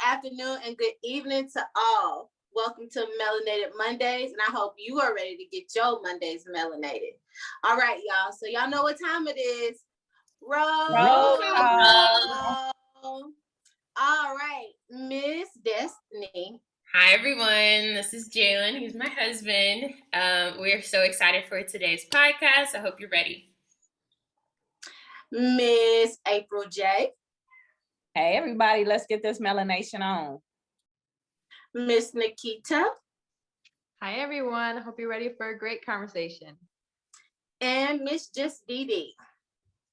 afternoon, and good evening to all. Welcome to Melanated Mondays, and I hope you are ready to get your Mondays melanated. All right, y'all. So y'all know what time it is. Roll call. All right, Miss Destiny. Hi, everyone. This is Jalen. He's my husband. We're so excited for today's podcast. I hope you're ready. Miss April J. Hey, everybody. Let's get this melanation on. Miss Nikita. Hi, everyone. I hope you're ready for a great conversation. And Miss Just Dee.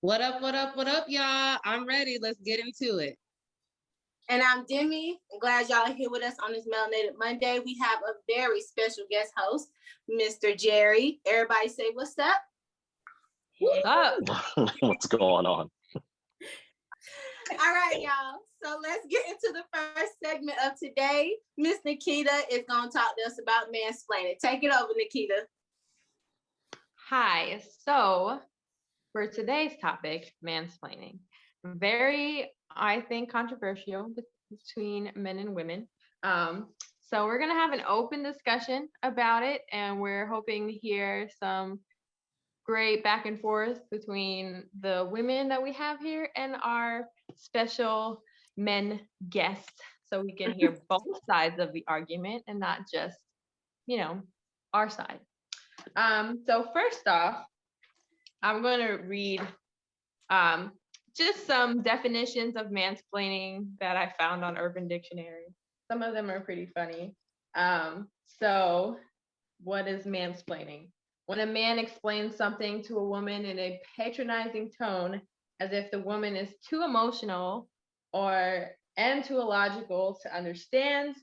What up, y'all? I'm ready. Let's get into it. And I'm Demi. I'm glad y'all are here with us on this Melanated Monday. We have a very special guest host, Mr. Jerry. Everybody say what's up? What's up? What's going on? All right, y'all. So let's get into the first segment of today. Miss Nikita is going to talk to us about mansplaining. Take it over, Nikita. Hi. So for today's topic, mansplaining. Very, I think, controversial between men and women. So we're going to have an open discussion about it, and we're hoping to hear some great back and forth between the women that we have here and our special men guests, so we can hear both sides of the argument and not just, our side. So first off, I'm going to read just some definitions of mansplaining that I found on Urban Dictionary. Some of them are pretty funny. So what is mansplaining? When a man explains something to a woman in a patronizing tone, as if the woman is too emotional and too illogical to understand.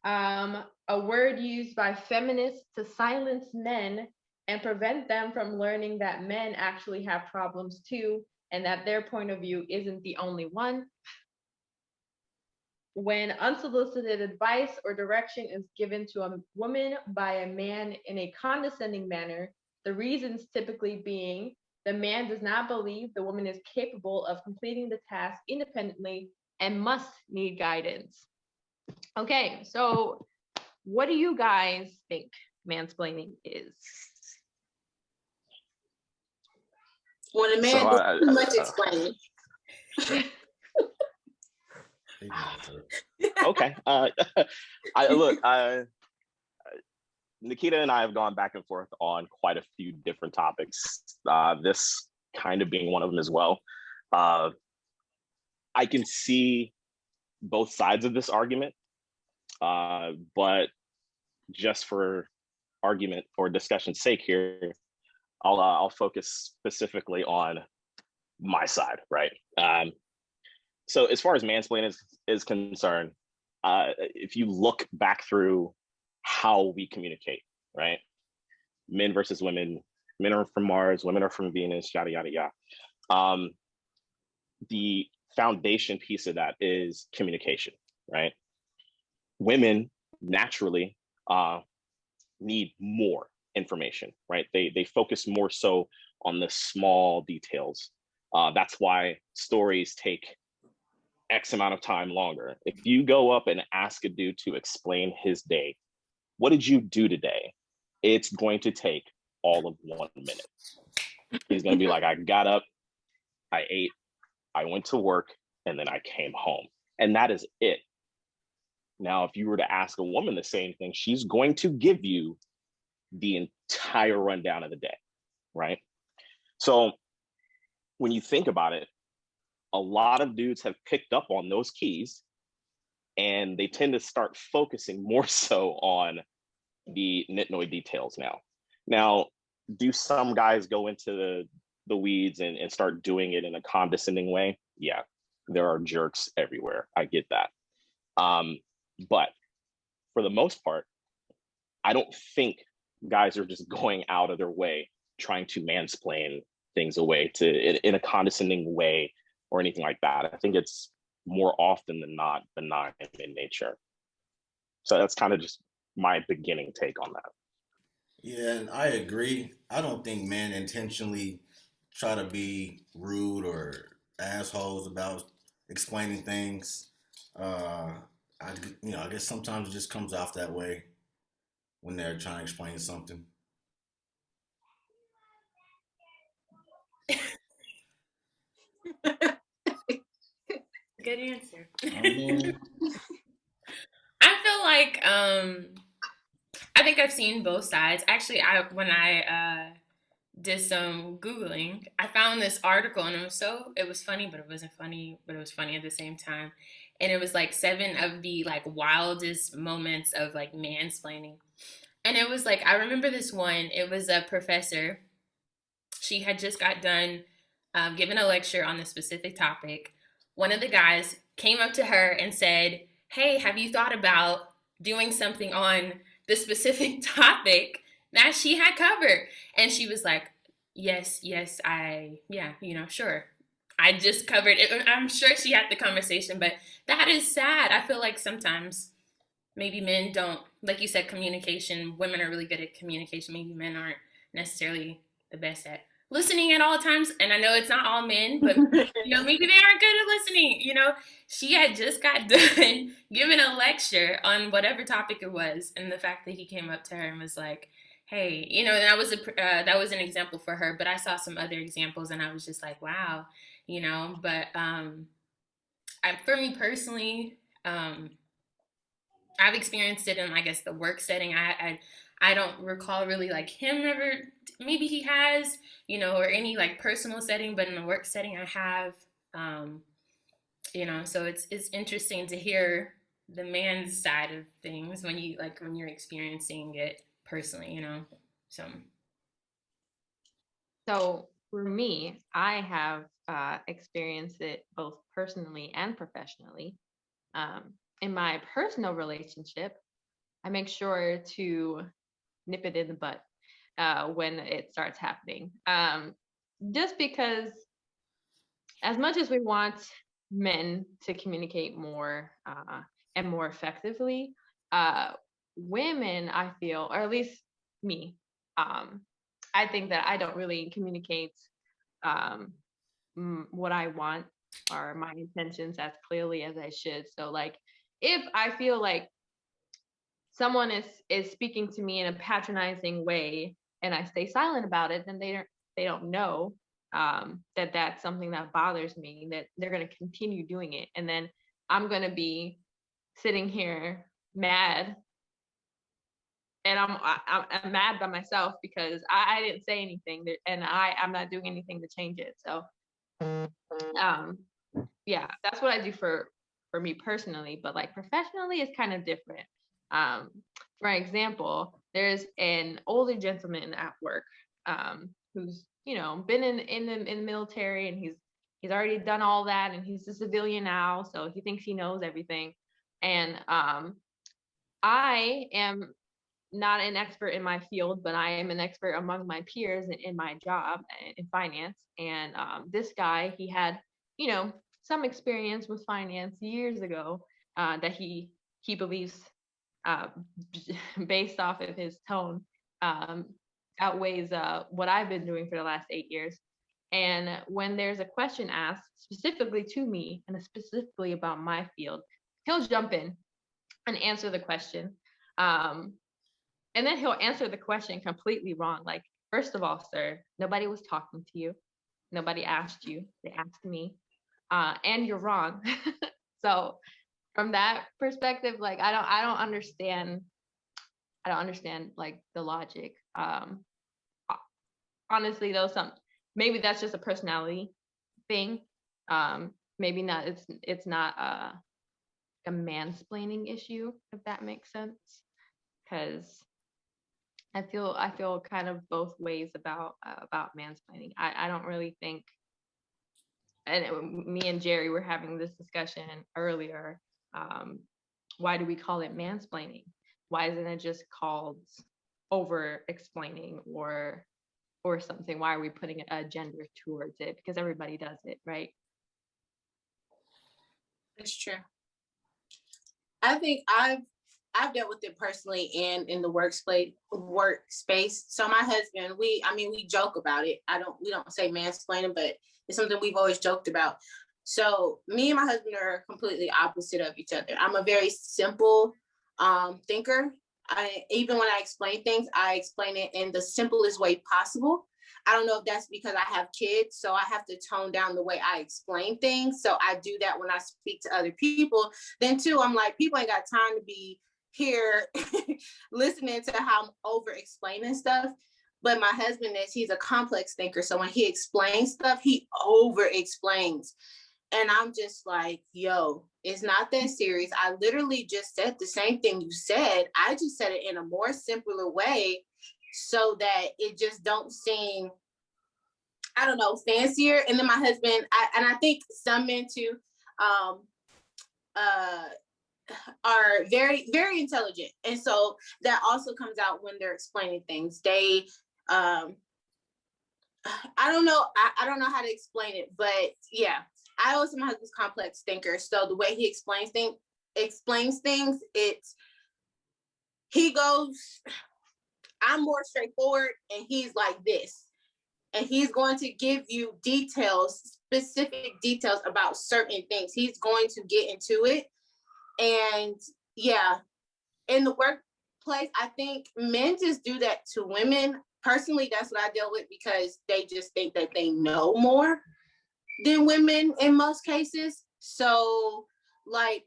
A word used by feminists to silence men and prevent them from learning that men actually have problems too, and that their point of view isn't the only one. When unsolicited advice or direction is given to a woman by a man in a condescending manner, the reasons typically being the man does not believe the woman is capable of completing the task independently and must need guidance. Okay, so what do you guys think mansplaining is? When a man does too much explaining. Okay. Nikita and I have gone back and forth on quite a few different topics. This kind of being one of them as well. I can see both sides of this argument, but just for argument or discussion's sake here, I'll focus specifically on my side, right? So as far as mansplaining is concerned, if you look back through how we communicate, right? Men versus women, men are from Mars, women are from Venus, yada, yada, yada. The foundation piece of that is communication, right? Women naturally need more information, right? They focus more so on the small details. That's why stories take X amount of time longer. If you go up and ask a dude to explain his day, what did you do today? It's going to take all of 1 minute. He's going to be like, I got up, I ate, I went to work, and then I came home. And that is it. Now, if you were to ask a woman the same thing, she's going to give you the entire rundown of the day, right? So when you think about it, a lot of dudes have picked up on those keys, and they tend to start focusing more so on the nitnoid details now. Now, do some guys go into the weeds and start doing it in a condescending way? Yeah, there are jerks everywhere. I get that. But for the most part, I don't think guys are just going out of their way trying to mansplain things away in a condescending way or anything like that. I think it's more often than not benign in nature. So that's kind of just my beginning take on that. Yeah, and I agree. I don't think men intentionally try to be rude or assholes about explaining things. I guess sometimes it just comes off that way when they're trying to explain something. Good answer. I mean, I feel like I think I've seen both sides. Actually, when I did some Googling, I found this article and it was funny, but it wasn't funny, but it was funny at the same time. And it was like 7 of the like wildest moments of like mansplaining. And it was like, I remember this one, it was a professor. She had just got done giving a lecture on this specific topic. One of the guys came up to her and said, "Hey, have you thought about doing something on the specific topic that she had covered?" And she was like, yes, sure. I just covered it. I'm sure she had the conversation, but that is sad. I feel like sometimes maybe men don't, like you said, communication, women are really good at communication. Maybe men aren't necessarily the best at listening at all times. And I know it's not all men, but maybe they aren't good at listening. She had just got done giving a lecture on whatever topic it was. And the fact that he came up to her and was like, hey, that was an example for her, but I saw some other examples and I was just like, wow, but for me personally, I've experienced it in, I guess, the work setting. I don't recall really like him ever, maybe he has, or any like personal setting, but in the work setting I have, so it's interesting to hear the man's side of things when you're experiencing it personally, So for me, I have experienced it both personally and professionally. In my personal relationship, I make sure to nip it in the butt when it starts happening. Just because as much as we want men to communicate more and more effectively, women, I feel, or at least me, I think that I don't really communicate what I want or my intentions as clearly as I should. So like, if I feel like someone is speaking to me in a patronizing way and I stay silent about it, then they don't know that that's something that bothers me, that they're going to continue doing it. And then I'm going to be sitting here mad. And I'm mad by myself because I didn't say anything and I'm not doing anything to change it. So yeah, that's what I do for me personally, but like professionally it's kind of different. For example, there's an older gentleman at work who's been in the military, and he's already done all that, and he's a civilian now, so he thinks he knows everything. And I am not an expert in my field, but I am an expert among my peers in my job in finance. And this guy, he had some experience with finance years ago that he believes, based off of his tone, outweighs what I've been doing for the last 8 years. And when there's a question asked specifically to me and specifically about my field, he'll jump in and answer the question. And then he'll answer the question completely wrong. Like, first of all, sir, nobody was talking to you. Nobody asked you. They asked me. And you're wrong. So from that perspective, like I don't understand like the logic. Honestly though, maybe that's just a personality thing. Maybe not, it's not a mansplaining issue, if that makes sense. Because I feel kind of both ways about mansplaining. I don't really think, and me and Jerry were having this discussion earlier. Why do we call it mansplaining? Why isn't it just called over explaining or something? Why are we putting a gender towards it? Because everybody does it, right? That's true. I think I've dealt with it personally and in the workspace. So my husband, we joke about it. We don't say mansplaining, but it's something we've always joked about. So me and my husband are completely opposite of each other. I'm a very simple thinker. Even when I explain things, I explain it in the simplest way possible. I don't know if that's because I have kids, so I have to tone down the way I explain things. So I do that when I speak to other people. Then too, I'm like, people ain't got time to be here listening to how I'm over explaining stuff. But my husband he's a complex thinker. So when he explains stuff, he over explains. And I'm just like, yo, it's not that serious. I literally just said the same thing you said. I just said it in a more simpler way so that it just don't seem, I don't know, fancier. And then my husband, I think some men too, are very, very intelligent. And so that also comes out when they're explaining things. They, I don't know. I don't know how to explain it, but yeah, I also my husband's complex thinker. So the way he explains things, he goes, I'm more straightforward and he's like this. And he's going to give you specific details about certain things. He's going to get into it. And yeah, in the workplace, I think men just do that to women. Personally, that's what I deal with because they just think that they know more than women in most cases. So like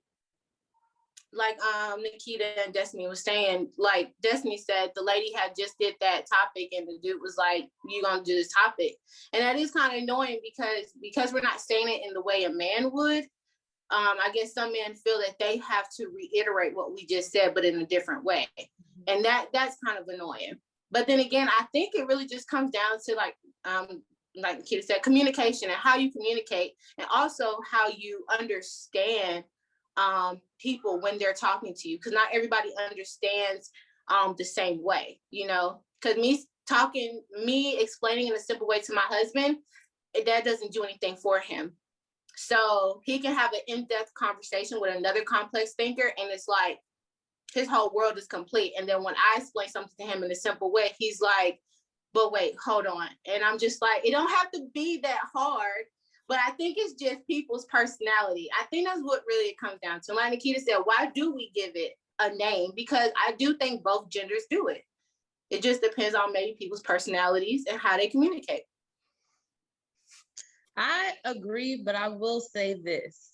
Nikita and Destiny was saying, like Destiny said, the lady had just did that topic and the dude was like, you gonna do this topic. And that is kind of annoying because we're not saying it in the way a man would. I guess some men feel that they have to reiterate what we just said, but in a different way. And that's kind of annoying. But then again, I think it really just comes down to like Nikita said, communication and how you communicate, and also how you understand people when they're talking to you, because not everybody understands the same way, you know, because me explaining in a simple way to my husband, that doesn't do anything for him. So he can have an in-depth conversation with another complex thinker and it's like his whole world is complete. And then when I explain something to him in a simple way, he's like, but wait, hold on. And I'm just like, it don't have to be that hard. But I think it's just people's personality. I think that's what really it comes down to. Like Nikita said, why do we give it a name? Because I do think both genders do it. It just depends on maybe people's personalities and how they communicate. I agree, but I will say this.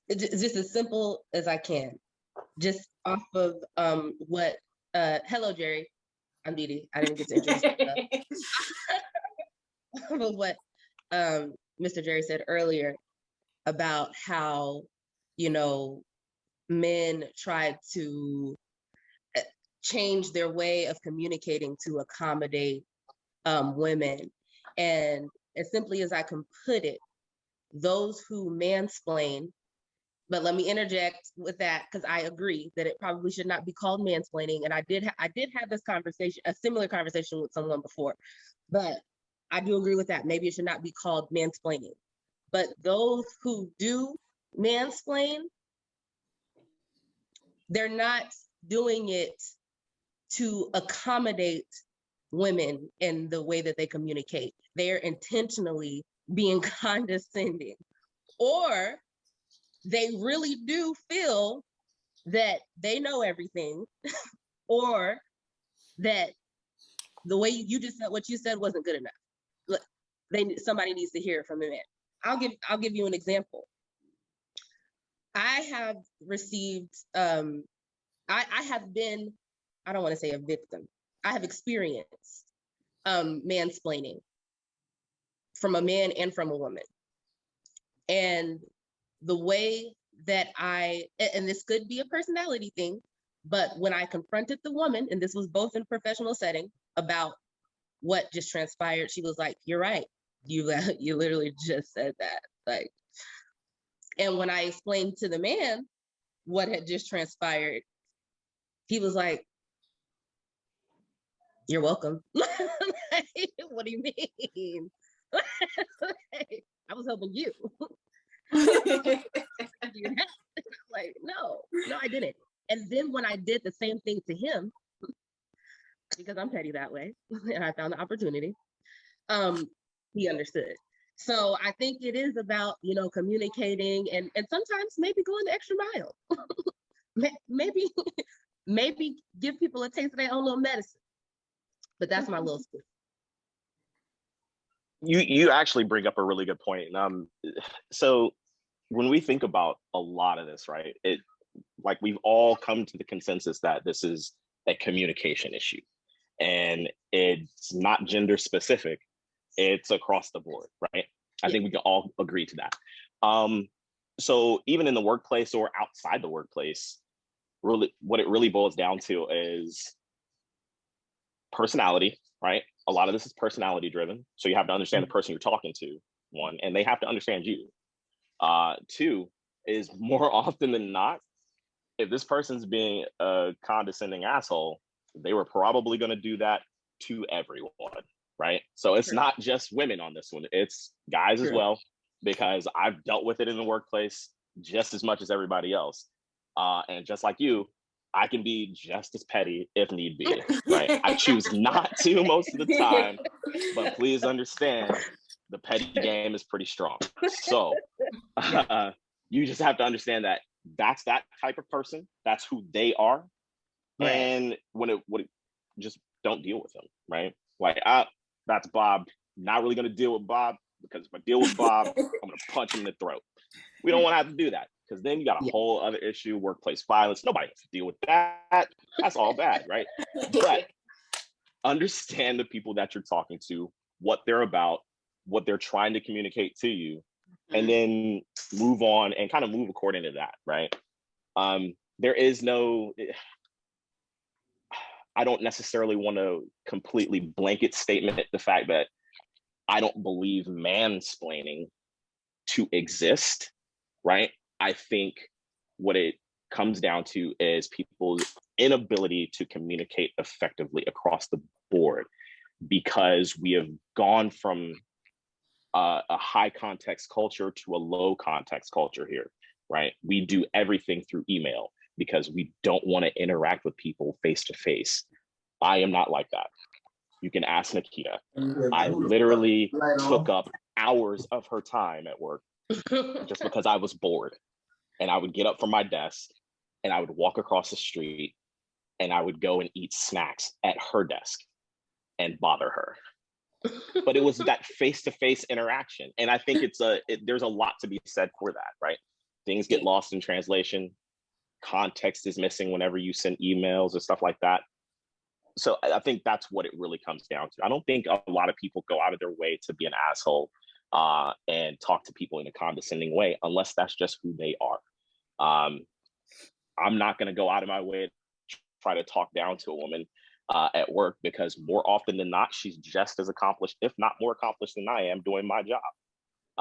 It's just as simple as I can. Just off of what, hello, Jerry. I'm Dee. I didn't get to introduce myself. But what Mr. Jerry said earlier about how, you know, men try to change their way of communicating to accommodate women. And as simply as I can put it, those who mansplain, but let me interject with that because I agree that it probably should not be called mansplaining. And I did have this conversation, a similar conversation with someone before, but I do agree with that. Maybe it should not be called mansplaining. But those who do mansplain, they're not doing it to accommodate women in the way that they communicate. They're intentionally being condescending, or they really do feel that they know everything, or that the way you just said what you said wasn't good enough. Somebody needs to hear it from a man. I'll give you an example. I have received, I have been, I don't want to say a victim. I have experienced mansplaining from a man and from a woman. And the way that and this could be a personality thing, but when I confronted the woman, and this was both in professional setting, about what just transpired, she was like, "You're right. You literally just said that." Like, and when I explained to the man what had just transpired, he was like, "You're welcome." Like, what do you mean? I was helping you. Like, no, I didn't. And then when I did the same thing to him, because I'm petty that way, and I found the opportunity, he understood. So I think it is about, communicating and sometimes maybe going the extra mile. maybe maybe give people a taste of their own little medicine. But that's my little spiel. You actually bring up a really good point. So when we think about a lot of this, right, like we've all come to the consensus that this is a communication issue, and it's not gender specific, it's across the board, right? I think we can all agree to that. So even in the workplace or outside the workplace, really what it really boils down to is personality, right? A lot of this is personality driven. So you have to understand the person you're talking to, one, and they have to understand you. Two is more often than not, if this person's being a condescending asshole, they were probably going to do that to everyone, right? So it's not just women on this one, it's guys as well, because I've dealt with it in the workplace just as much as everybody else. And just like you, I can be just as petty if need be, right? I choose not to most of the time, but please understand the petty game is pretty strong. So you just have to understand that that's that type of person. That's who they are. Right. And when it just don't deal with them, right? Like, that's Bob. Not really going to deal with Bob, because if I deal with Bob, I'm going to punch him in the throat. We don't want to have to do that, because then you got a whole other issue, workplace violence. Nobody has to deal with that. That's all bad, right? But understand the people that you're talking to, what they're about, what they're trying to communicate to you, and then move on and kind of move according to that, right? There is no, I don't necessarily want to completely blanket statement the fact that I don't believe mansplaining to exist, right? I think what it comes down to is people's inability to communicate effectively across the board, because we have gone from a high context culture to a low context culture here, right? We do everything through email because we don't want to interact with people face to face. I am not like that. You can ask Nikita. I literally took up hours of her time at work just because I was bored. And I would get up from my desk and I would walk across the street and I would go and eat snacks at her desk and bother her. But it was that face-to-face interaction. And I think there's a lot to be said for that, right? Things get lost in translation. Context is missing whenever you send emails and stuff like that. So I think that's what it really comes down to. I don't think a lot of people go out of their way to be an asshole and talk to people in a condescending way, unless that's just who they are. I'm not going to go out of my way to try to talk down to a woman at work, because more often than not, she's just as accomplished, if not more accomplished than I am doing my job.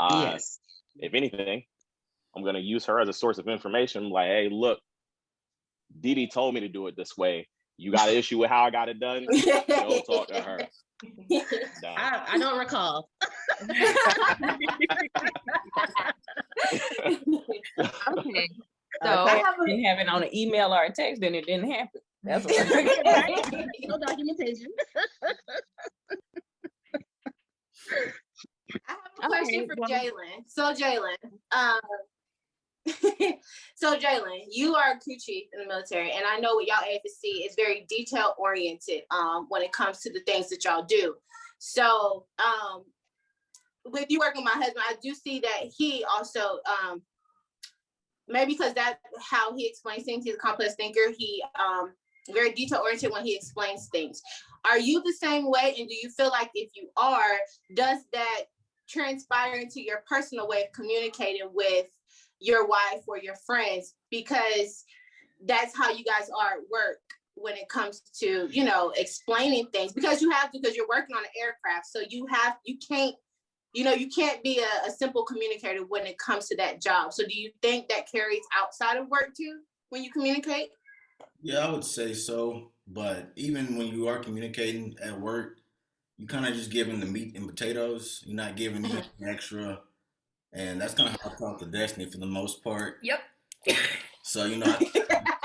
Yes. If anything, I'm going to use her as a source of information. Like, hey, look, Dee told me to do it this way. You got an issue with how I got it done? Go talk to her. I don't recall. Okay. So I didn't have it on an email or a text, then it didn't happen. That's what no documentation. I have a question for Jalen. So Jalen, you are a crew chief in the military, and I know what y'all agency is very detail oriented when it comes to the things that y'all do. So with you working with my husband, I do see that he also maybe because that's how he explains things. He's a complex thinker. He very detail oriented when he explains things. Are you the same way? And do you feel like if you are, does that transpire into your personal way of communicating with your wife or your friends? Because that's how you guys are at work when it comes to, explaining things, because you have to, because you're working on an aircraft. So you can't be a simple communicator when it comes to that job. So do you think that carries outside of work too, when you communicate? Yeah, I would say so. But even when you are communicating at work, you kind of just giving the meat and potatoes. You're not giving anything extra. And that's kind of how I talk to Destiny for the most part. Yep. So, I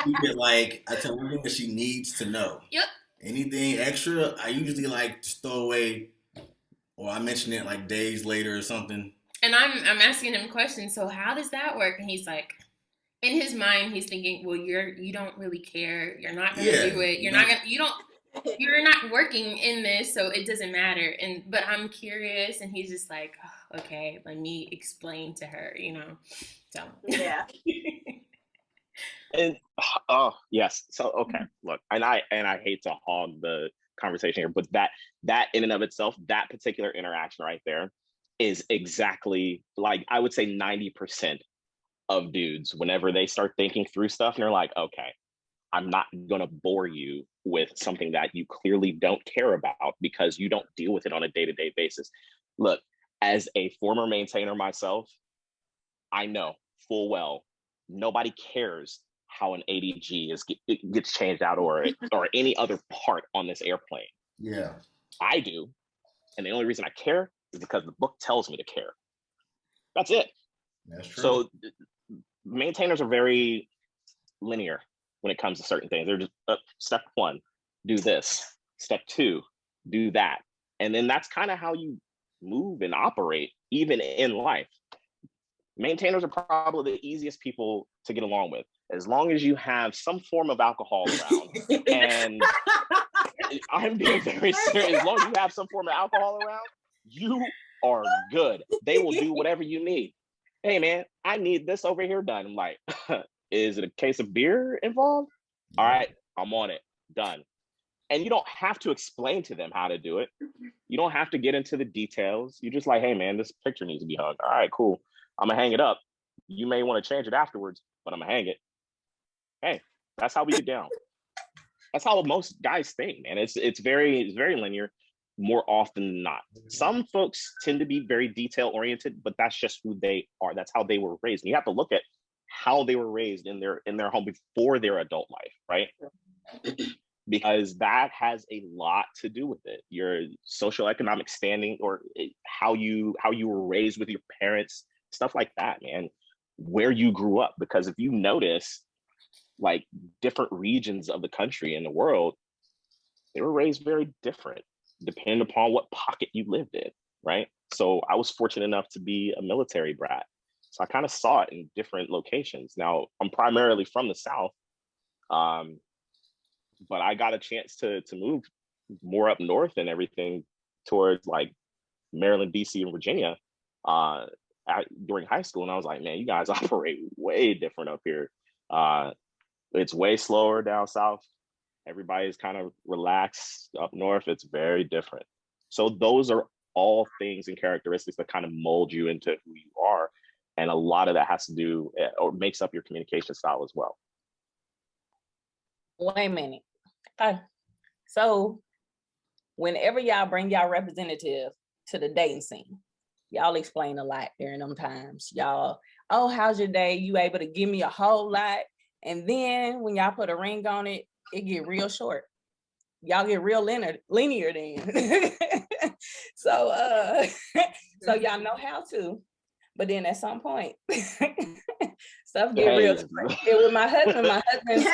keep it like, I tell her what she needs to know. Yep. Anything extra, I usually like just throw away or I mention it like days later or something. And I'm asking him questions. So how does that work? And he's like, in his mind, he's thinking, well, you don't really care. You're not gonna do it. You're not working in this, so it doesn't matter. But I'm curious, and he's just like, oh, okay, let me explain to her, So Yeah. And yes. So okay, look, and I hate to hog the conversation here, but that in and of itself, that particular interaction right there is exactly like I would say 90% of dudes whenever they start thinking through stuff and they're like, okay, I'm not gonna bore you with something that you clearly don't care about because you don't deal with it on a day-to-day basis. Look, as a former maintainer myself, I know full well nobody cares how an ADG gets changed out or any other part on this airplane. Yeah. I do. And the only reason I care is because the book tells me to care. That's it. That's true. So maintainers are very linear when it comes to certain things. They're just step 1, do this. Step 2, do that. And then that's kind of how you move and operate even in life. Maintainers are probably the easiest people to get along with, as long as you have some form of alcohol around. And I'm being very serious. As long as you have some form of alcohol around, you are good. They will do whatever you need. Hey, man, I need this over here done. I'm like, is it a case of beer involved? All right, I'm on it. Done. And you don't have to explain to them how to do it. You don't have to get into the details. You're just like, hey, man, this picture needs to be hung. All right, cool. I'm gonna hang it up. You may want to change it afterwards, but I'm gonna hang it. Hey, that's how we get down. That's how most guys think, man. It's very linear more often than not. Some folks tend to be very detail oriented, but that's just who they are. That's how they were raised. And you have to look at how they were raised in their home before their adult life, right? Because that has a lot to do with it. Your social economic standing, or how you were raised with your parents, stuff like that, man. Where you grew up. Because if you notice, like, different regions of the country and the world, they were raised very different, depending upon what pocket you lived in, right? So I was fortunate enough to be a military brat. So I kind of saw it in different locations. Now, I'm primarily from the South, but I got a chance to move more up north and everything towards like Maryland, DC, and Virginia during high school. And I was like, man, you guys operate way different up here. It's way slower down south. Everybody's kind of relaxed up north. It's very different. So those are all things and characteristics that kind of mold you into who you are. And a lot of that has to do or makes up your communication style as well. Wait a minute. So whenever y'all bring y'all representative to the dating scene, y'all explain a lot during them times. Y'all, oh, how's your day? You able to give me a whole lot? And then when y'all put a ring on it, it get real short. Y'all get real linear then. So so y'all know how to, but then at some point stuff get real short. And with my husband's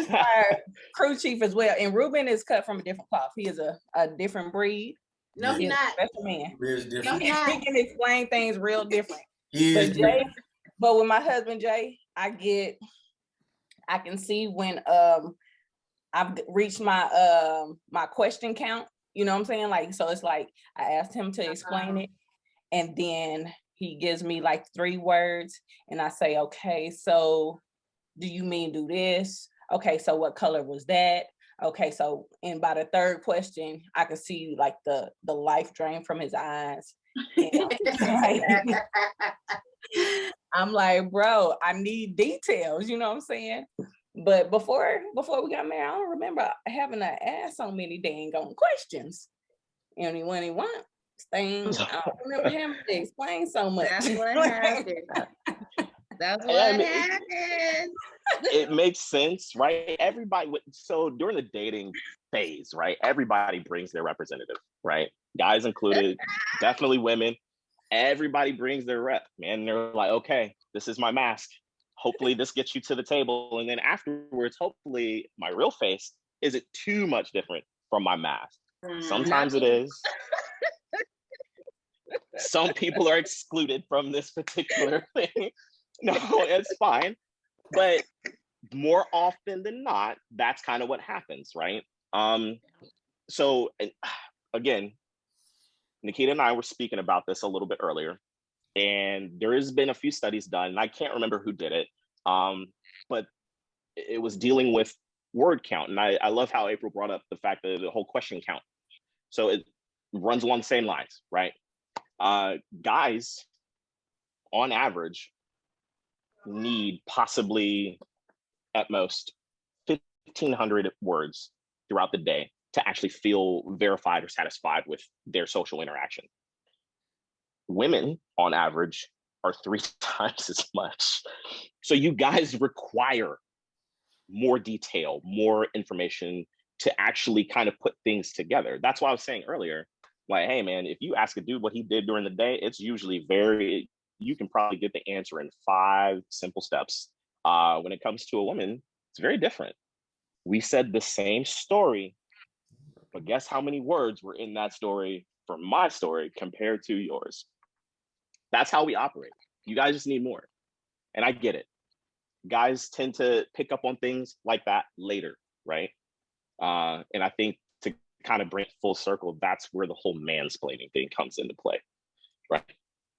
prior crew chief as well. And Ruben is cut from a different cloth. He is a different breed. No, he's not. Special man. Different. He's not. He can explain things real different. But with my husband Jay, I can see when I've reached my my question count. You know what I'm saying? Like, so it's like I asked him to explain it, and then he gives me like 3 words, and I say, okay, so do you mean do this? Okay, so what color was that? Okay, so and by the 3rd question, I can see like the life drain from his eyes. I'm like, bro, I need details, you know what I'm saying? But before we got married, I don't remember having to ask so many dang on questions. And when he wants things, I don't remember having to explain so much. That's what happened. That's what happened. It makes sense, right? So during the dating phase, right, everybody brings their representative, right? Guys included, definitely women. Everybody brings their rep, man. They're like, okay, this is my mask. Hopefully this gets you to the table. And then afterwards, hopefully my real face isn't too much different from my mask, Sometimes it is. Some people are excluded from this particular thing. No, it's fine. But more often than not, that's kind of what happens, right? So again, Nikita and I were speaking about this a little bit earlier, and there has been a few studies done, and I can't remember who did it, but it was dealing with word count. And I love how April brought up the fact that the whole question count. So it runs along the same lines, right? Guys, on average, need possibly at most 1,500 words throughout the day to actually feel verified or satisfied with their social interaction. Women, on average, are 3 times as much. So you guys require more detail, more information to actually kind of put things together. That's why I was saying earlier, like, hey man, if you ask a dude what he did during the day, it's usually you can probably get the answer in 5 simple steps. When it comes to a woman, it's very different. We said the same story, but guess how many words were in that story for my story compared to yours? That's how we operate. You guys just need more. And I get it. Guys tend to pick up on things like that later, right? And I think to kind of bring it full circle, that's where the whole mansplaining thing comes into play, right?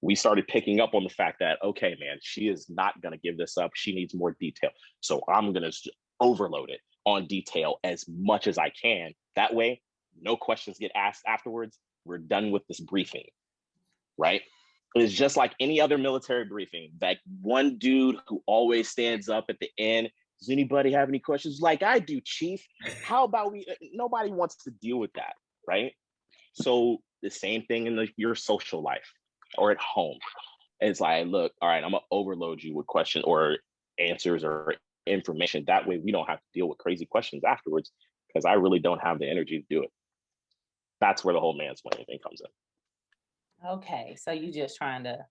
We started picking up on the fact that, okay, man, she is not going to give this up. She needs more detail. So I'm going to overload it on detail as much as I can. That way, no questions get asked afterwards. We're done with this briefing, right? It's just like any other military briefing. That one dude who always stands up at the end, does anybody have any questions? Like, I do, Chief. How about nobody wants to deal with that, right? So the same thing in your social life or at home. It's like, look, all right, I'm gonna overload you with questions or answers or information. That way we don't have to deal with crazy questions afterwards, because I really don't have the energy to do it. That's where the whole mansplaining thing comes in. Okay, so you just trying to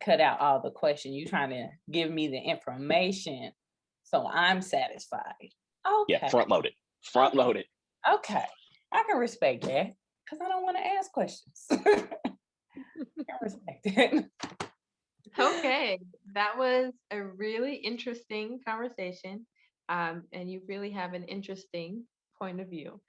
cut out all the questions. You trying to give me the information so I'm satisfied. Okay. Yeah, front load it. Front load it. Okay, I can respect that because I don't want to ask questions. I can respect it. Okay, that was a really interesting conversation, and you really have an interesting point of view.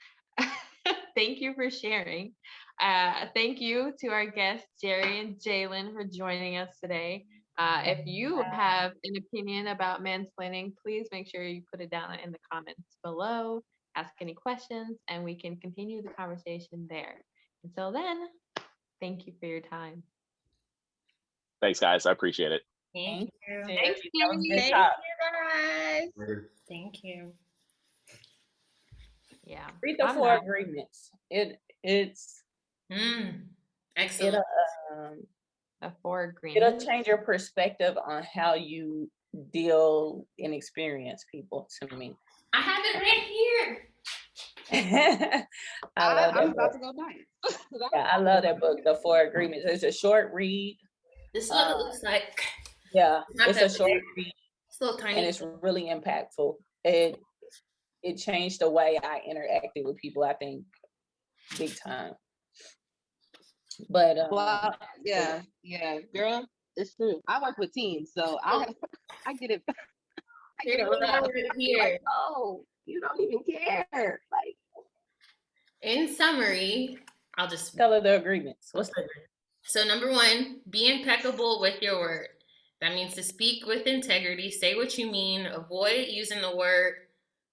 Thank you for sharing. Thank you to our guests, Jerry and Jalen, for joining us today. If you have an opinion about mansplaining, please make sure you put it down in the comments below, ask any questions, and we can continue the conversation there. Until then, thank you for your time. Thanks, guys. I appreciate it. Thank you. Thanks, That was good Thank talk. you, guys. Thank you. Yeah. Read the I'm 4 not- agreements. Excellent. The 4 It'll agreements. change your perspective on how you deal and experience people, to me. I have it right here. I love that I'm book. about to go buy it. Yeah, I love that book, The 4 Agreements. It's a short read. This is what it looks like. Yeah, Not it's that a short big. read, It's a little tiny. and it's really impactful. It changed the way I interacted with people, I think, big time. But Well, yeah, girl, it's true. I work with teams, so I get it. I get it right here. like, oh, you don't even care. Like, In summary, I'll just tell her the agreements. What's the agreement? So 1, be impeccable with your word. That means to speak with integrity, say what you mean, avoid using the word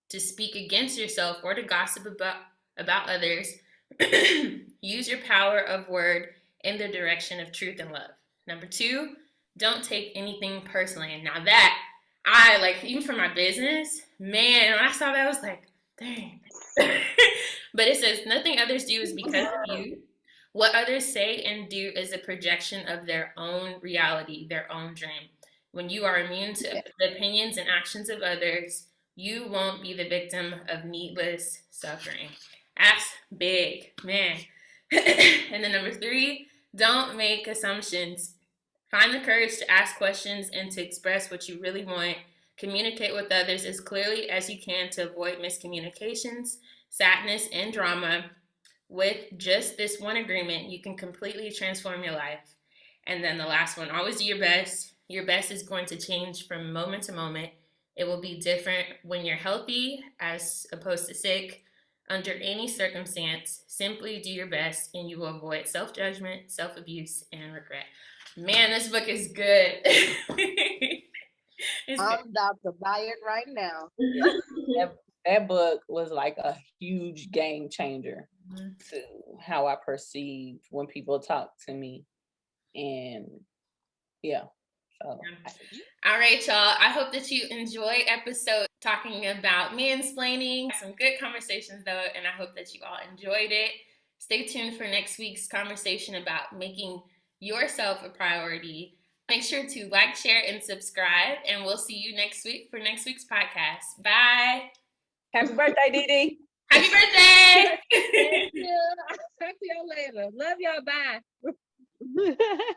to speak against yourself or to gossip about others. Use your power of word in the direction of truth and love. 2, don't take anything personally. And now that, I like, even for my business, man, when I saw that, I was like, dang. But it says, nothing others do is because of you. What others say and do is a projection of their own reality, their own dream. When you are immune to the opinions and actions of others, you won't be the victim of needless suffering. That's big, man. And then 3, don't make assumptions. Find the courage to ask questions and to express what you really want. Communicate with others as clearly as you can to avoid miscommunications, sadness, and drama. With just this one agreement, you can completely transform your life. And then the last one, always do your best. Your best is going to change from moment to moment. It will be different when you're healthy as opposed to sick. Under any circumstance, simply do your best and you will avoid self-judgment, self-abuse, and regret. Man, this book is good. I'm about to buy it right now. That book was like a huge game changer to how I perceive when people talk to me. And yeah. So. All right, y'all. I hope that you enjoy episode talking about mansplaining. Some good conversations though, and I hope that you all enjoyed it. Stay tuned for next week's conversation about making yourself a priority. Make sure to like, share, and subscribe, and we'll see you next week for next week's podcast. Bye. Happy birthday, Dee Dee. Happy birthday. Thank you. I'll talk to y'all later. Love y'all. Bye.